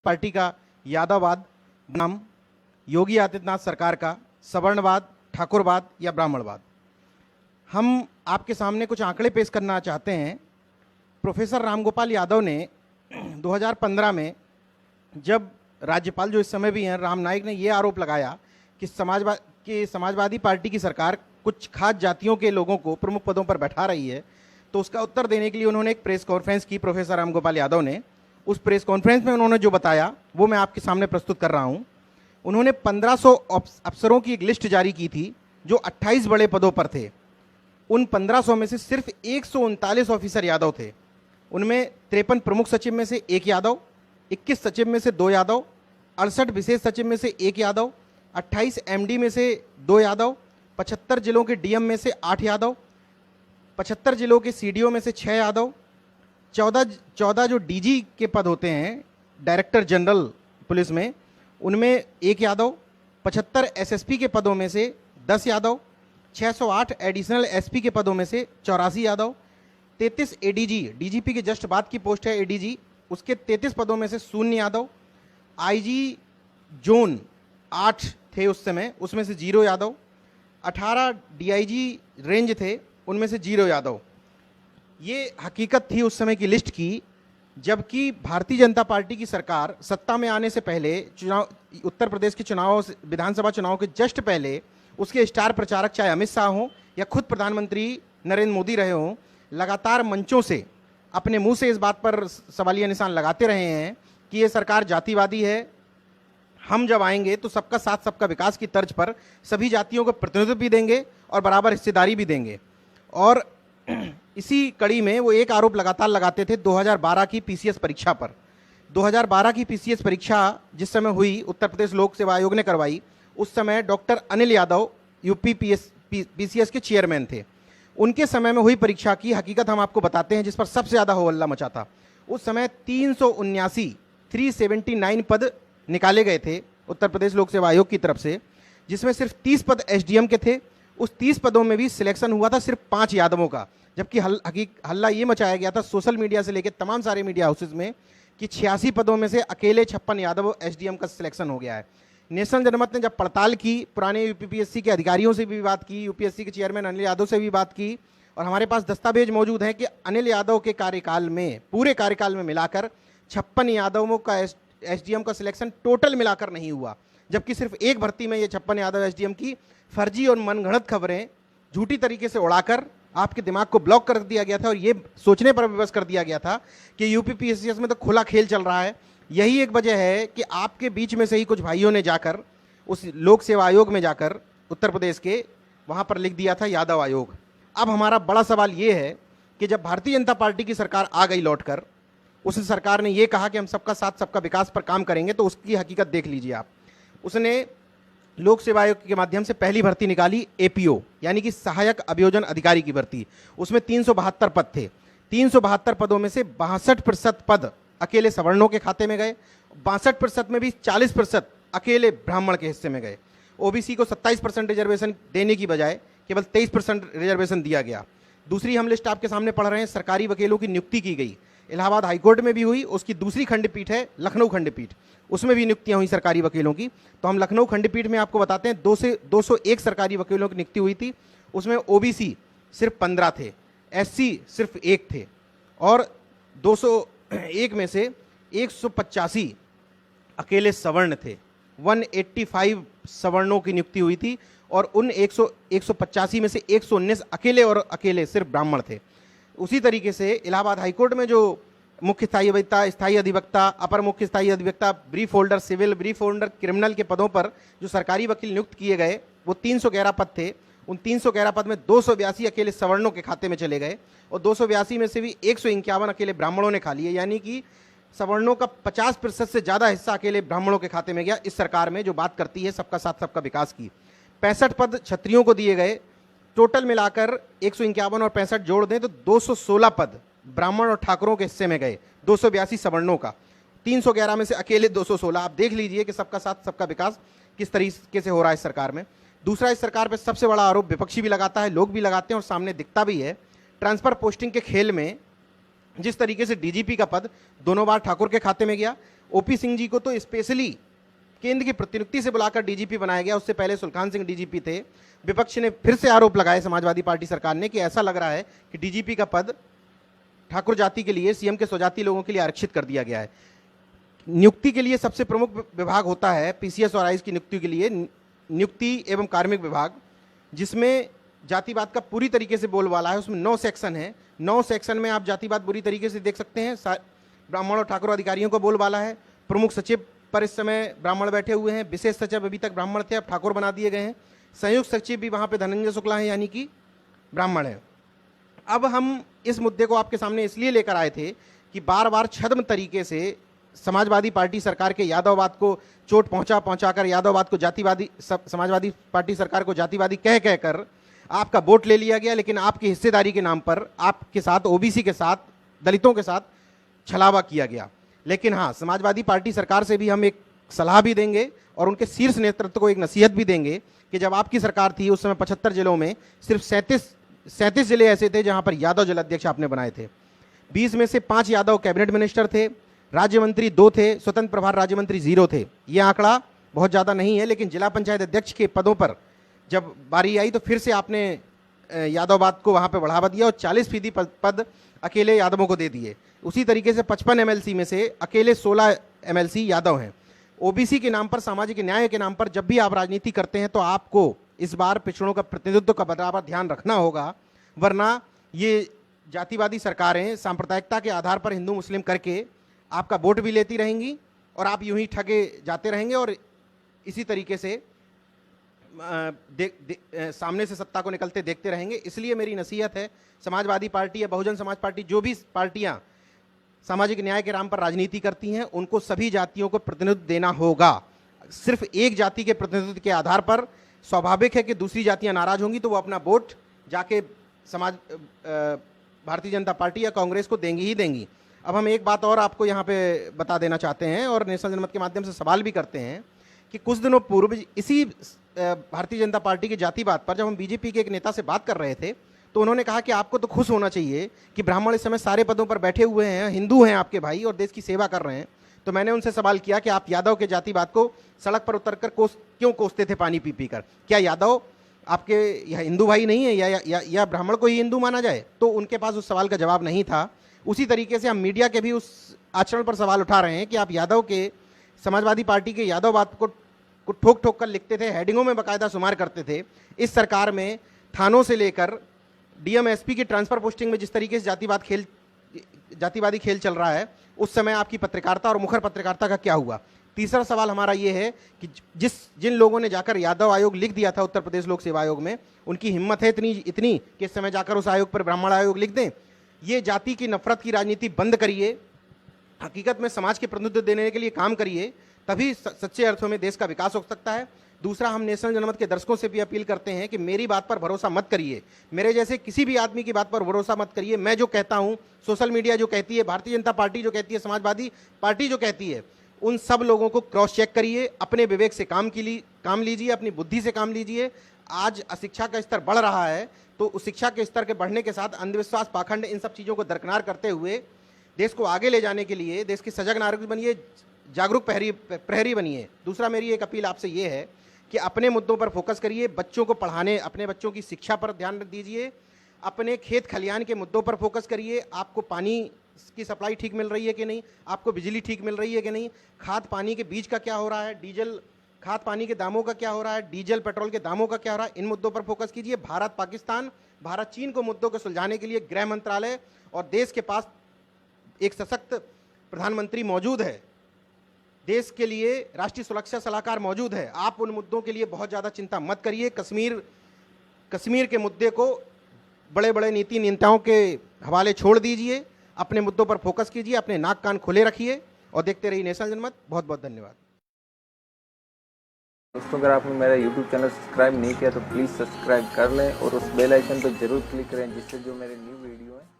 Party का यादववाद नाम योगी आदित्यनाथ सरकार का सवर्णवाद, ठाकुरवाद या ब्राह्मणवाद। हम आपके सामने कुछ आंकड़े पेश करना चाहते हैं। प्रोफेसर रामगोपाल यादव ने 2015 में, जब राज्यपाल जो इस समय भी हैं राम नाईक, ने यह आरोप लगाया कि समाजवादी पार्टी की सरकार कुछ खास जातियों के लोगों को प्रमुख पदों पर बैठा रही है, तो उसका उत्तर देने के लिए उन्होंने एक प्रेस कॉन्फ्रेंस की। प्रोफेसर रामगोपाल यादव ने उस प्रेस कॉन्फ्रेंस में उन्होंने जो बताया वो मैं आपके सामने प्रस्तुत कर रहा हूं। उन्होंने 1500 अफसरों की एक लिस्ट जारी की थी जो 28 बड़े पदों पर थे। उन 1500 में से सिर्फ 139 ऑफिसर यादव थे। उनमें 53 प्रमुख सचिव में से 1 यादव, 21 सचिव में से 2 यादव, 68 विशेष सचिव में से 1 यादव, 28 एमडी में से 2 यादव, 75 जिलों के डीएम में से 8 यादव, 75 जिलों के सीडीओ में से 6 यादव, 14 जो डीजी के पद होते हैं, डायरेक्टर जनरल पुलिस में, उनमें 1 यादव, 75 एसएसपी के पदों में से 10 यादव, 608 एडिशनल एसपी के पदों में से 84 यादव, 33 एडीजी, डीजीपी के जस्ट बाद की पोस्ट है एडीजी, उसके 33 पदों में से 0 यादव, आईजी जोन 8 थे उस समय, उसमें से 0 यादव, 18 डीआईजी रेंज थे, उनमें से 0 यादव। ये हकीकत थी उस समय की लिस्ट की, जबकि भारतीय जनता पार्टी की सरकार सत्ता में आने से पहले, उत्तर प्रदेश के चुनाव, विधानसभा चुनाव के जस्ट पहले, उसके स्टार प्रचारक चाहे अमित शाह हों या खुद प्रधानमंत्री नरेंद्र मोदी रहे हों, लगातार मंचों से अपने मुंह से इस बात पर सवालिया निशान लगाते रहे हैं कि ये सरकार जातिवादी है। हम जब आएंगे तो सबका साथ सबका विकास की तर्ज पर सभी जातियों को प्रतिनिधित्व भी देंगे और बराबर हिस्सेदारी भी देंगे। और इसी कड़ी में वो एक आरोप लगातार लगाते थे 2012 की पीसीएस परीक्षा पर। 2012 की पीसीएस परीक्षा जिस समय हुई, उत्तर प्रदेश लोक सेवा आयोग ने करवाई, उस समय doctor Anil Yadav UP PCS के चेयरमैन थे। उनके समय में हुई परीक्षा की हकीकत हम आपको बताते हैं, जिस पर सबसे ज़्यादा हो हल्ला मचा था। उस समय 379 पद निकाले गए थे उत्तर प्रदेश लोक सेवा आयोग की तरफ से, जिसमें सिर्फ 30 पद एसडीएम के थे। उस 30 पदों में भी सिलेक्शन हुआ था सिर्फ 5 यादवों का, जबकि हल्ला ये मचाया गया था सोशल मीडिया से लेकर तमाम सारे मीडिया हाउसेज में कि 86 पदों में से अकेले 56 यादव एसडीएम का सिलेक्शन हो गया है। नेशनल जनमत ने जब पड़ताल की, पुराने यूपीपीएससी के अधिकारियों से भी बात की, यूपीएससी के चेयरमैन अनिल यादव से भी बात की, और हमारे पास दस्तावेज मौजूद हैं कि अनिल यादव के कार्यकाल में, पूरे कार्यकाल में मिलाकर 56 यादवों का एसडीएम का सिलेक्शन टोटल मिलाकर नहीं हुआ, जबकि सिर्फ एक भर्ती में ये 56 यादव एसडीएम की फर्जी और मनगढ़ंत खबरें झूठी तरीके से उड़ाकर आपके दिमाग को ब्लॉक कर दिया गया था और ये सोचने पर विवश कर दिया गया था कि यूपीपीएससी में तो खुला खेल चल रहा है। यही एक वजह है कि आपके बीच में से ही कुछ भाइयों ने जाकर उस लोक सेवा आयोग में जाकर उत्तर प्रदेश के वहाँ पर लिख दिया था यादव आयोग। अब हमारा बड़ा सवाल ये है कि जब भारतीय जनता पार्टी की सरकार आ गई लौटकर, उस सरकार ने ये कहा कि हम सबका साथ सबका विकास पर काम करेंगे, तो उसकी हकीकत देख लीजिए आप। उसने लोक सेवा आयोग के माध्यम से पहली भर्ती निकाली एपीओ, यानी कि सहायक अभियोजन अधिकारी की भर्ती। उसमें 372 पद थे। 372 पदों में से 62% पद अकेले सवर्णों के खाते में गए, 62% में भी 40% अकेले ब्राह्मण के हिस्से में गए। ओबीसी को 27% रिजर्वेशन देने की बजाय केवल 23% रिजर्वेशन दिया गया। दूसरी हम लिस्ट आपके सामने पढ़ रहे हैं, सरकारी वकीलों की नियुक्ति की गई। इलाहाबाद हाईकोर्ट में भी हुई, उसकी दूसरी खंडपीठ है लखनऊ खंडपीठ, उसमें भी नियुक्तियां हुई सरकारी वकीलों की। तो हम लखनऊ खंडपीठ में आपको बताते हैं 201 सरकारी वकीलों की नियुक्ति हुई थी। उसमें ओबीसी सिर्फ 15 थे, एससी सिर्फ 1 थे, और 201 में से 185 अकेले सवर्ण थे। 185 सवर्णों की नियुक्ति हुई थी और उन 185 में से 119 अकेले और अकेले सिर्फ ब्राह्मण थे। उसी तरीके से इलाहाबाद हाईकोर्ट में जो मुख्य स्थायी अधिवक्ता, अपर मुख्य स्थायी अधिवक्ता, brief holder civil, brief holder criminal के पदों पर जो सरकारी वकील नियुक्त किए गए, वो 311 पद थे। उन 311 पद में 282 अकेले सवर्णों के खाते में चले गए और 282 में से भी 151 अकेले ब्राह्मणों ने खा लिए, यानी कि सवर्णों का 50% से ज़्यादा हिस्सा अकेले ब्राह्मणों के खाते में गया इस सरकार में, जो बात करती है सबका साथ सबका विकास की। 65 पद क्षत्रियों को दिए गए। टोटल मिलाकर 151 और 65 जोड़ दें तो 216 पद ब्राह्मण और ठाकुरों के हिस्से में गए, 282 सवर्णों का। 311 में से अकेले 216। आप देख लीजिए कि सबका साथ सबका विकास किस तरीके से हो रहा है इस सरकार में। दूसरा, इस सरकार पर सबसे बड़ा आरोप विपक्षी भी लगाता है, लोग भी लगाते हैं और सामने दिखता भी है, ट्रांसफर पोस्टिंग के खेल में जिस तरीके से डीजीपी का पद दोनों बार ठाकुर के खाते में गया, ओपी सिंह जी को तो स्पेशली केंद्र की प्रतिनियुक्ति से बुलाकर डीजीपी बनाया गया, उससे पहले सुलखान सिंह डीजीपी थे। विपक्ष ने फिर से आरोप लगाए समाजवादी पार्टी सरकार ने कि ऐसा लग रहा है कि डीजीपी का पद ठाकुर जाति के लिए, सीएम के स्वजाति लोगों के लिए आरक्षित कर दिया गया है। नियुक्ति के लिए सबसे प्रमुख विभाग होता है पीसीएस और आईएएस की नियुक्ति के लिए नियुक्ति एवं कार्मिक विभाग, जिसमें जातिवाद का पूरी तरीके से बोलबाला है। उसमें 9 सेक्शन है। 9 सेक्शन में आप जातिवाद बुरी तरीके से देख सकते हैं। ब्राह्मण और ठाकुर अधिकारियों को बोलबाला है। प्रमुख सचिव पर इस समय ब्राह्मण बैठे हुए हैं। विशेष सचिव अभी तक ब्राह्मण थे, अब ठाकुर बना दिए गए हैं। संयुक्त सचिव भी वहाँ पे धनंजय शुक्ला हैं, यानी कि ब्राह्मण है। अब हम इस मुद्दे को आपके सामने इसलिए लेकर आए थे कि बार बार छद्म तरीके से समाजवादी पार्टी सरकार के यादववाद को चोट पहुंचाकर यादववाद को जातिवादी, समाजवादी पार्टी सरकार को जातिवादी कह कर आपका वोट ले लिया गया, लेकिन आपकी हिस्सेदारी के नाम पर आपके साथ, ओबीसी के साथ, दलितों के साथ छलावा किया गया। लेकिन हाँ, समाजवादी पार्टी सरकार से भी हम एक सलाह भी देंगे और उनके शीर्ष नेतृत्व को एक नसीहत भी देंगे कि जब आपकी सरकार थी उस समय 75 जिलों में सिर्फ 37 जिले ऐसे थे जहां पर यादव जिलाध्यक्ष आपने बनाए थे। 20 में से 5 यादव कैबिनेट मिनिस्टर थे, राज्य मंत्री 2 थे, स्वतंत्र प्रभार राज्य मंत्री 0 थे। यह आंकड़ा बहुत ज़्यादा नहीं है, लेकिन जिला पंचायत अध्यक्ष के पदों पर जब बारी आई तो फिर से आपने यादववाद को वहाँ पर बढ़ावा दिया और 40% पद अकेले यादवों को दे दिए। उसी तरीके से 55 एमएलसी में से अकेले 16 एमएलसी यादव हैं। ओबीसी के नाम पर, सामाजिक न्याय के नाम पर जब भी आप राजनीति करते हैं तो आपको इस बार पिछड़ों का प्रतिनिधित्व का बराबर ध्यान रखना होगा, वरना ये जातिवादी सरकारें सांप्रदायिकता के आधार पर हिंदू मुस्लिम करके आपका वोट भी लेती रहेंगी और आप यूं ही ठगे जाते रहेंगे और इसी तरीके से सामने से सत्ता को निकलते देखते रहेंगे। इसलिए मेरी नसीहत है, समाजवादी पार्टी या बहुजन समाज पार्टी, जो भी पार्टियां सामाजिक न्याय के नाम पर राजनीति करती हैं, उनको सभी जातियों को प्रतिनिधित्व देना होगा। सिर्फ एक जाति के प्रतिनिधित्व के आधार पर स्वाभाविक है कि दूसरी जातियां नाराज होंगी तो वो अपना वोट जाके भारतीय जनता पार्टी या कांग्रेस को देंगी ही देंगी। अब हम एक बात और आपको यहाँ पे बता देना चाहते हैं और नेशनल जनमत के माध्यम से सवाल भी करते हैं कि कुछ दिनों पूर्व इसी भारतीय जनता पार्टी के जातिवाद पर जब हम बीजेपी के एक नेता से बात कर रहे थे तो उन्होंने कहा कि आपको तो खुश होना चाहिए कि ब्राह्मण इस समय सारे पदों पर बैठे हुए हैं, हिंदू हैं आपके भाई और देश की सेवा कर रहे हैं। तो मैंने उनसे सवाल किया कि आप यादव के जातिवाद को सड़क पर उतरकर क्यों कोसते थे पानी पी कर? क्या यादव आपके हिंदू भाई नहीं है या ब्राह्मण को ही हिंदू माना जाए? तो उनके पास उस सवाल का जवाब नहीं था। उसी तरीके से हम मीडिया के भी उस आचरण पर सवाल उठा रहे हैं कि आप यादव के, समाजवादी पार्टी के यादववाद को ठोक ठोक कर लिखते थे, हेडिंगों में बाकायदा शुमार करते थे। इस सरकार में थानों से लेकर डीएम एसपी की ट्रांसफर पोस्टिंग में जिस तरीके से जातिवादी खेल चल रहा है, उस समय आपकी पत्रकारिता और मुखर पत्रकारिता का क्या हुआ? तीसरा सवाल हमारा ये है कि जिन लोगों ने जाकर यादव आयोग लिख दिया था उत्तर प्रदेश लोक सेवा आयोग में, उनकी हिम्मत है इतनी कि इस समय जाकर उस आयोग पर ब्राह्मण आयोग लिख दें। ये जाति की नफरत की राजनीति बंद करिए, हकीकत में समाज के प्रतिनिधित्व देने के लिए काम करिए, तभी सच्चे अर्थों में देश का विकास हो सकता है। दूसरा, हम नेशनल जनमत के दर्शकों से भी अपील करते हैं कि मेरी बात पर भरोसा मत करिए, मेरे जैसे किसी भी आदमी की बात पर भरोसा मत करिए। मैं जो कहता हूं, सोशल मीडिया जो कहती है, भारतीय जनता पार्टी जो कहती है, समाजवादी पार्टी जो कहती है, उन सब लोगों को क्रॉस चेक करिए, अपने विवेक से काम लीजिए, अपनी बुद्धि से काम लीजिए। आज अशिक्षा का स्तर बढ़ रहा है, तो उस शिक्षा के स्तर के बढ़ने के साथ अंधविश्वास, पाखंड, इन सब चीज़ों को दरकिनार करते हुए देश को आगे ले जाने के लिए देश के सजग नागरिक बनिए, जागरूक प्रहरी बनिए। दूसरा, मेरी एक अपील आपसे ये है कि अपने मुद्दों पर फोकस करिए, बच्चों को पढ़ाने, अपने बच्चों की शिक्षा पर ध्यान दीजिए, अपने खेत खलियान के मुद्दों पर फोकस करिए। आपको पानी की सप्लाई ठीक मिल रही है कि नहीं, आपको बिजली ठीक मिल रही है कि नहीं, खाद पानी के बीज का क्या हो रहा है, डीजल खाद पानी के दामों का क्या हो रहा है, डीजल पेट्रोल के दामों का क्या हो रहा है, इन मुद्दों पर फोकस कीजिए। भारत पाकिस्तान, भारत चीन को मुद्दों को सुलझाने के लिए गृह मंत्रालय और देश के पास एक सशक्त प्रधानमंत्री मौजूद है, देश के लिए राष्ट्रीय सुरक्षा सलाहकार मौजूद है। आप उन मुद्दों के लिए बहुत ज़्यादा चिंता मत करिए। कश्मीर के मुद्दे को बड़े बड़े नीति नेताओं के हवाले छोड़ दीजिए, अपने मुद्दों पर फोकस कीजिए, अपने नाक कान खुले रखिए और देखते रहिए नेशनल जनमत। बहुत बहुत धन्यवाद दोस्तों। अगर आपने मेरा YouTube चैनल सब्सक्राइब नहीं किया तो प्लीज़ सब्सक्राइब कर लें और उस बेल आइकन पर जरूर क्लिक करें, जिससे जो मेरे न्यू वीडियो है